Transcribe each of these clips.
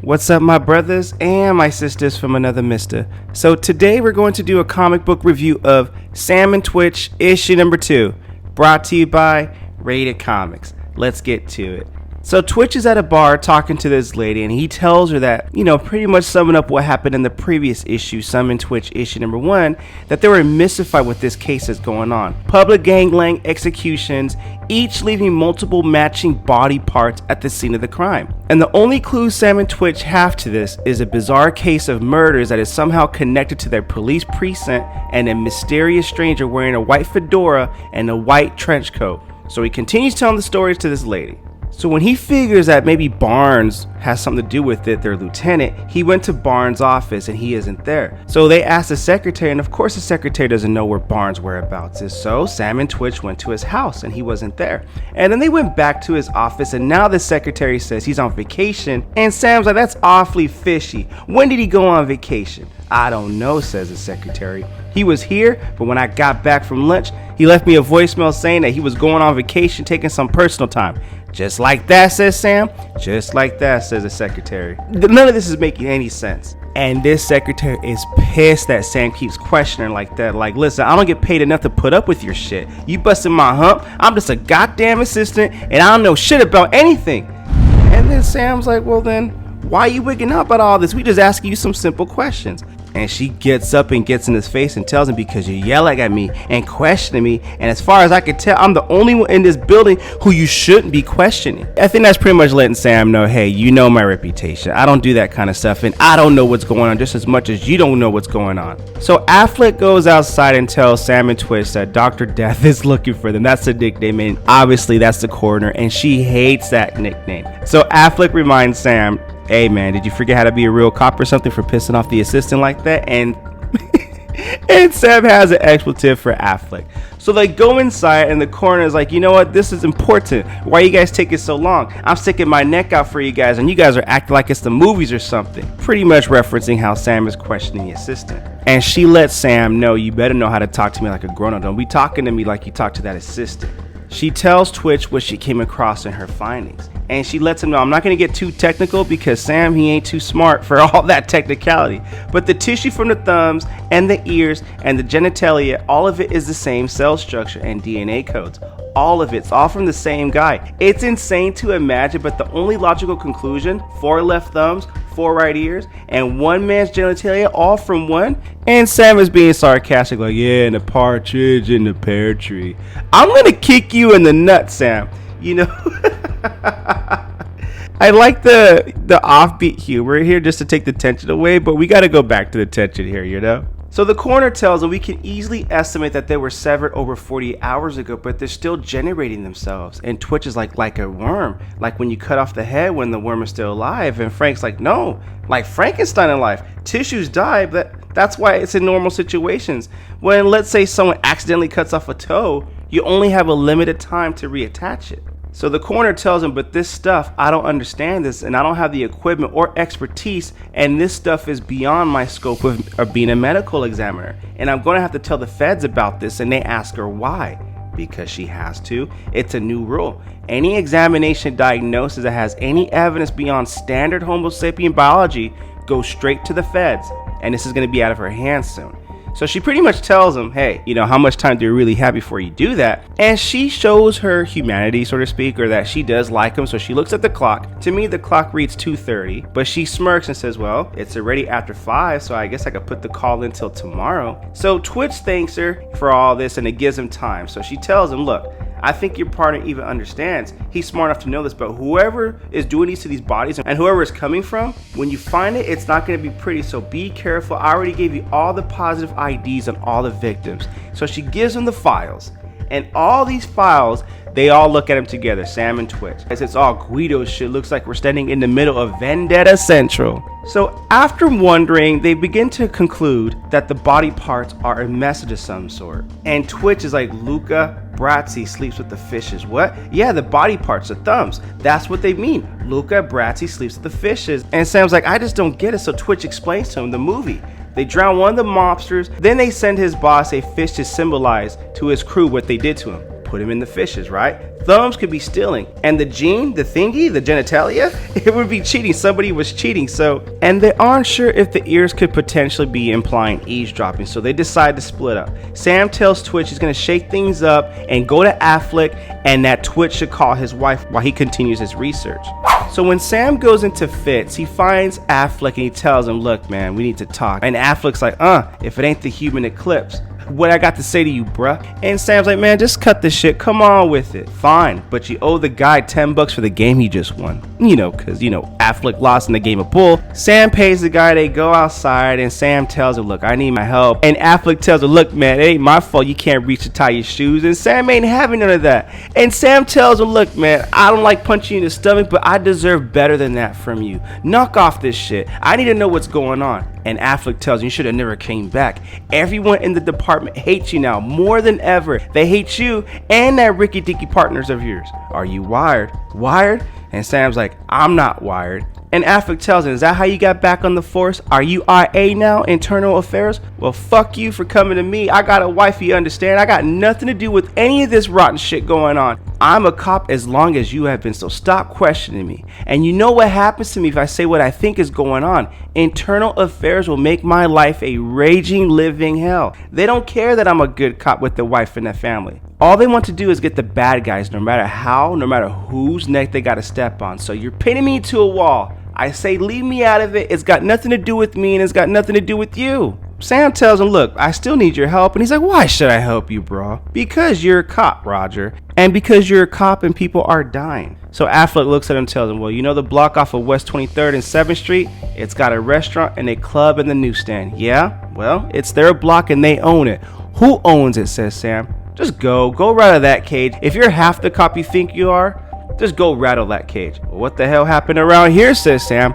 What's up, my brothers and my sisters from another mister? So today we're going to do a comic book review of Sam and Twitch issue number 2, brought to you by Rated Comics. Let's get to it. So Twitch is at a bar talking to this lady, and he tells her that, pretty much summing up what happened in the previous issue, Sam and Twitch issue number 1, that they were mystified with this case that's going on. Public gangland executions, each leaving multiple matching body parts at the scene of the crime. And the only clue Sam and Twitch have to this is a bizarre case of murders that is somehow connected to their police precinct and a mysterious stranger wearing a white fedora and a white trench coat. So he continues telling the stories to this lady. So when he figures that maybe Barnes has something to do with it, their lieutenant, he went to Barnes' office and he isn't there. So they asked the secretary, and of course the secretary doesn't know where Barnes' whereabouts is. So Sam and Twitch went to his house and he wasn't there. And then they went back to his office, and now the secretary says he's on vacation. And Sam's like, that's awfully fishy. When did he go on vacation? I don't know, says the secretary. He was here, but when I got back from lunch, he left me a voicemail saying that he was going on vacation, taking some personal time. Just like that, says Sam. Just like that, says the secretary. None of this is making any sense. And this secretary is pissed that Sam keeps questioning like that. Like, listen, I don't get paid enough to put up with your shit. You busting my hump. I'm just a goddamn assistant, and I don't know shit about anything. And then Sam's like, well then, why are you wigging out about all this? We just asking you some simple questions. And she gets up and gets in his face and tells him, because you're yelling at me and questioning me, and as far as I can tell, I'm the only one in this building who you shouldn't be questioning. I think that's pretty much letting Sam know, hey, you know my reputation. I don't do that kind of stuff, and I don't know what's going on just as much as you don't know what's going on. So Affleck goes outside and tells Sam and Twitch that Dr. Death is looking for them. That's the nickname, and obviously that's the coroner, and she hates that nickname. So Affleck reminds Sam, hey man, did you forget how to be a real cop or something for pissing off the assistant like that? And and Sam has an expletive for Affleck. So they go inside, and the coroner is like, you know what, this is important. Why are you guys taking so long? I'm sticking my neck out for you guys, and you guys are acting like it's the movies or something. Pretty much referencing how Sam is questioning the assistant. And she lets Sam know, you better know how to talk to me like a grown-up. Don't be talking to me like you talk to that assistant. She tells Twitch what she came across in her findings. And she lets him know, I'm not going to get too technical because Sam, he ain't too smart for all that technicality. But the tissue from the thumbs and the ears and the genitalia, all of it is the same cell structure and DNA codes. All of it's all from the same guy. It's insane to imagine, but the only logical conclusion, 4 left thumbs, 4 right ears, and 1 man's genitalia, all from one. And Sam is being sarcastic, like, yeah, and a partridge in the pear tree. I'm gonna kick you in the nuts, Sam. I like the offbeat humor here just to take the tension away, but we gotta go back to the tension here, So the coroner tells them we can easily estimate that they were severed over 48 hours ago, but they're still generating themselves. And Twitch is like a worm, like when you cut off the head when the worm is still alive. And Frank's like, no, like Frankenstein in life. Tissues die, but that's why it's in normal situations. When, let's say, someone accidentally cuts off a toe, you only have a limited time to reattach it. So the coroner tells him, but this stuff, I don't understand this, and I don't have the equipment or expertise, and this stuff is beyond my scope of being a medical examiner, and I'm going to have to tell the feds about this. And they ask her why. Because she has to. It's a new rule. Any examination diagnosis that has any evidence beyond standard Homo sapien biology goes straight to the feds, and this is going to be out of her hands soon. So she pretty much tells him, hey, how much time do you really have before you do that? And she shows her humanity, so to speak, or that she does like him. So she looks at the clock. To me, the clock reads 2:30, but she smirks and says, well, it's already after 5, so I guess I could put the call in till tomorrow. So Twitch thanks her for all this, and it gives him time. So she tells him, look, I think your partner even understands. He's smart enough to know this, but whoever is doing these to these bodies and whoever it's coming from, when you find it, it's not going to be pretty. So be careful. I already gave you all the positive IDs on all the victims. So she gives him the files, and all these files, they all look at him together, Sam and Twitch. As it's all Guido shit, looks like we're standing in the middle of Vendetta Central. So after wondering, they begin to conclude that the body parts are a message of some sort. And Twitch is like, Luca Brasi sleeps with the fishes. What? Yeah, the body parts, the thumbs. That's what they mean. Luca Brasi sleeps with the fishes. And Sam's like, I just don't get it. So Twitch explains to him the movie. They drown one of the mobsters. Then they send his boss a fish to symbolize to his crew what they did to him. put him in the fishes, right? Thumbs could be stealing. And the gene, the thingy, the genitalia, it would be cheating. Somebody was cheating. So, and they aren't sure if the ears could potentially be implying eavesdropping. So they decide to split up. Sam tells Twitch he's going to shake things up and go to Affleck, and that Twitch should call his wife while he continues his research. So when Sam goes into fits, he finds Affleck and he tells him, look, man, we need to talk. And Affleck's like, if it ain't the human eclipse, what I got to say to you, bruh? And Sam's like, man, just cut this shit. Come on with it. Fine, but you owe the guy $10 for the game he just won. Because, Affleck lost in the game of pool. Sam pays the guy. They go outside, and Sam tells him, look, I need my help. And Affleck tells him, look, man, it ain't my fault you can't reach to tie your shoes. And Sam ain't having none of that. And Sam tells him, look, man, I don't like punching you in the stomach, but I deserve better than that from you. Knock off this shit. I need to know what's going on. And Affleck tells him, you should have never came back. Everyone in the department hates you now more than ever. They hate you and that Ricky Dicky partners of yours. Are you wired? Wired? And Sam's like, I'm not wired. And Affleck tells him, is that how you got back on the force? Are you IA now, internal affairs? Well, fuck you for coming to me. I got a wife, you understand? I got nothing to do with any of this rotten shit going on. I'm a cop as long as you have been, so stop questioning me. And you know what happens to me if I say what I think is going on? Internal affairs will make my life a raging living hell. They don't care that I'm a good cop with a wife and a family. All they want to do is get the bad guys, no matter how, no matter whose neck they got to step on. So you're pinning me to a wall. I say leave me out of it. It's got nothing to do with me and it's got nothing to do with you. Sam tells him, look, I still need your help. And he's like, why should I help you, bro? Because you're a cop, Roger. And because you're a cop and people are dying. So Affleck looks at him and tells him, well, you know the block off of West 23rd and 7th Street? It's got a restaurant and a club and the newsstand. Yeah? Well, it's their block and they own it. Who owns it, says Sam. Just go rattle that cage. If you're half the cop you think you are, just go rattle that cage. Well, what the hell happened around here, says Sam.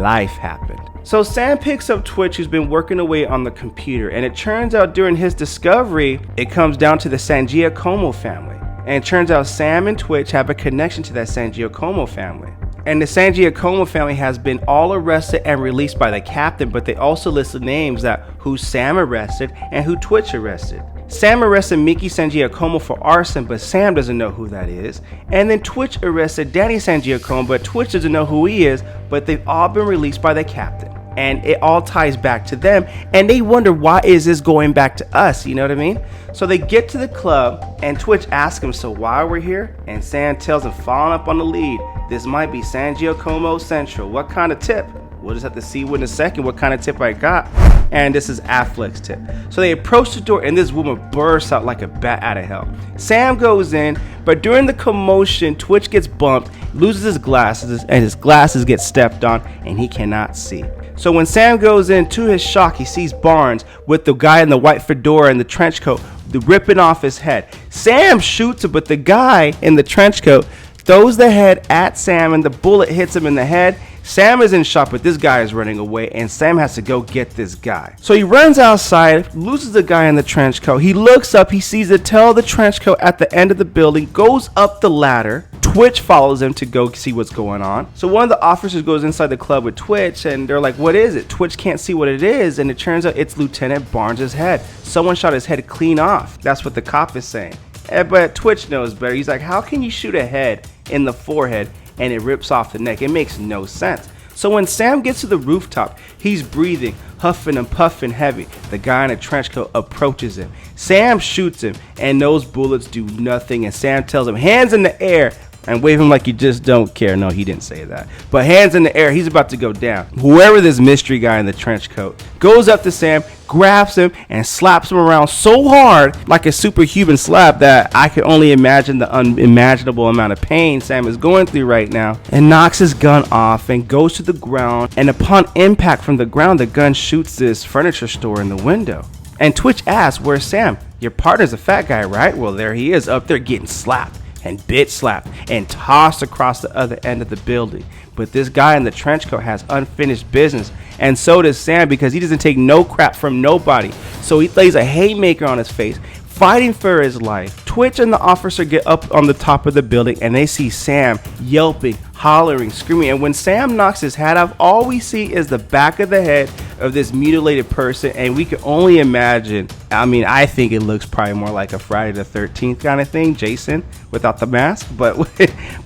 Life happened. So Sam picks up Twitch, who's been working away on the computer, and it turns out during his discovery, it comes down to the Sangiacomo family. And it turns out Sam and Twitch have a connection to that Sangiacomo family. And the Sangiacomo family has been all arrested and released by the captain, but they also list the names that who Sam arrested and who Twitch arrested. Sam arrested Mickey Sangiacomo for arson, but Sam doesn't know who that is. And then Twitch arrested Danny Sangiacomo, but Twitch doesn't know who he is, but they've all been released by the captain. And it all ties back to them, and they wonder, why is this going back to us? You know what I mean? So they get to the club, and Twitch asks him, so why are we here? And Sam tells him, following up on the lead, this might be Sangiacomo Central. What kind of tip? We'll just have to see in a second what kind of tip I got. And this is Affleck's tip. So they approach the door and this woman bursts out like a bat out of hell. Sam goes in, but during the commotion, Twitch gets bumped, loses his glasses, and his glasses get stepped on and he cannot see. So when Sam goes in, to his shock, he sees Barnes with the guy in the white fedora and the trench coat ripping off his head. Sam shoots him, but the guy in the trench coat throws the head at Sam and the bullet hits him in the head. Sam is in shock, but this guy is running away, and Sam has to go get this guy. So he runs outside, loses the guy in the trench coat. He looks up, he sees the tail of the trench coat at the end of the building, goes up the ladder. Twitch follows him to go see what's going on. So one of the officers goes inside the club with Twitch, and they're like, what is it? Twitch can't see what it is, and it turns out it's Lieutenant Barnes' head. Someone shot his head clean off. That's what the cop is saying. But Twitch knows better. He's like, how can you shoot a head in the forehead and it rips off the neck? It makes no sense. So when Sam gets to the rooftop, he's breathing, huffing and puffing heavy. The guy in a trench coat approaches him. Sam shoots him, and those bullets do nothing. And Sam tells him, hands in the air, and wave him like you just don't care. No, he didn't say that. But hands in the air, he's about to go down. Whoever this mystery guy in the trench coat goes up to Sam, grabs him, and slaps him around so hard, like a superhuman slap, that I can only imagine the unimaginable amount of pain Sam is going through right now, and knocks his gun off and goes to the ground. And upon impact from the ground, the gun shoots this furniture store in the window. And Twitch asks, where's Sam? Your partner's a fat guy, right? Well, there he is up there getting slapped and bitch slapped and tossed across the other end of the building. But this guy in the trench coat has unfinished business, and so does Sam, because he doesn't take no crap from nobody. So he lays a haymaker on his face, fighting for his life. Twitch and the officer get up on the top of the building, and they see Sam yelping, hollering, screaming. And when Sam knocks his hat off, all we see is the back of the head of this mutilated person, and we can only imagine I mean, I think it looks probably more like a Friday the 13th kind of thing, Jason without the mask, but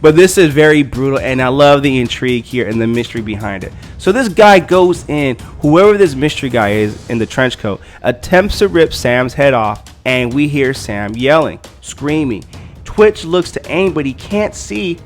this is very brutal, and I love the intrigue here and the mystery behind it. So this guy goes in, whoever this mystery guy is in the trench coat, attempts to rip Sam's head off, and we hear Sam yelling, screaming. Twitch looks to aim, but he can't see.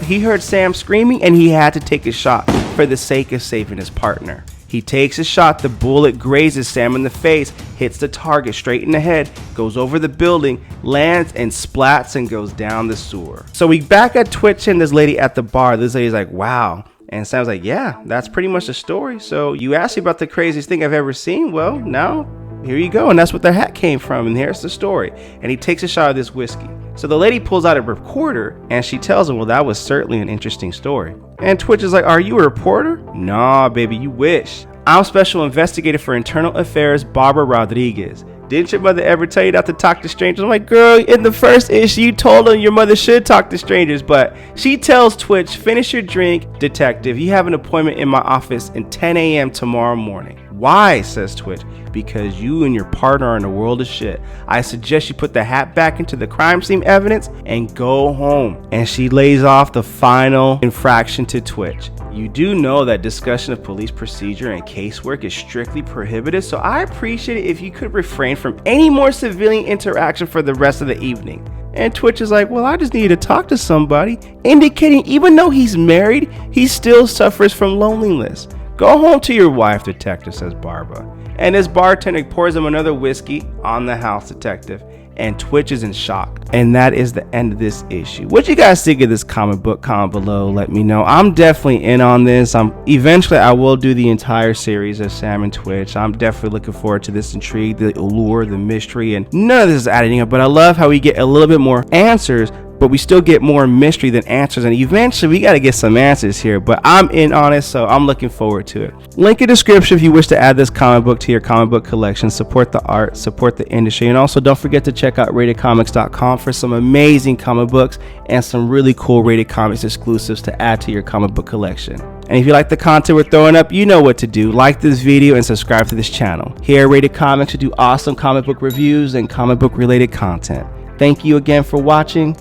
He heard Sam screaming, and he had to take a shot for the sake of saving his partner. He takes a shot, the bullet grazes Sam in the face, hits the target straight in the head, goes over the building, lands and splats and goes down the sewer. So we back at Twitch and this lady at the bar. This lady's like, wow. And Sam's like, yeah, that's pretty much the story. So you asked me about the craziest thing I've ever seen. Well, now here you go. And that's what the hat came from. And here's the story. And he takes a shot of this whiskey. So the lady pulls out a recorder and she tells him, well, that was certainly an interesting story. And Twitch is like, are you a reporter? Nah, baby, you wish. I'm Special Investigator for Internal Affairs, Barbara Rodriguez. Didn't your mother ever tell you not to talk to strangers? I'm like, girl, in the first issue, you told her your mother should talk to strangers. But she tells Twitch, finish your drink, detective. You have an appointment in my office at 10 a.m. tomorrow morning. Why, says Twitch. Because you and your partner are in a world of shit. I suggest you put the hat back into the crime scene evidence and go home. And she lays off the final infraction to Twitch. You do know that discussion of police procedure and casework is strictly prohibited, so I appreciate it if you could refrain from any more civilian interaction for the rest of the evening. And Twitch is like, well, I just need to talk to somebody, indicating even though he's married, he still suffers from loneliness. Go home to your wife, detective, says Barbara. And this bartender pours him another whiskey on the house, detective. And Twitch is in shock. And that is the end of this issue. What you guys think of this comic book? Comment below, let me know. I'm definitely in on this. Eventually I will do the entire series of Sam and Twitch. I'm definitely looking forward to this intrigue, the allure, the mystery, and none of this is adding up, but I love how we get a little bit more answers, but we still get more mystery than answers, and eventually we got to get some answers here. But I'm in on it, so I'm looking forward to it. Link in description if you wish to add this comic book to your comic book collection. Support the art, support the industry, and also don't forget to check out RatedComics.com for some amazing comic books and some really cool Rated Comics exclusives to add to your comic book collection. And if you like the content we're throwing up, you know what to do. Like this video and subscribe to this channel. Here at Rated Comics, we do awesome comic book reviews and comic book related content. Thank you again for watching.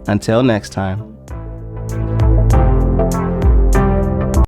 Until next time.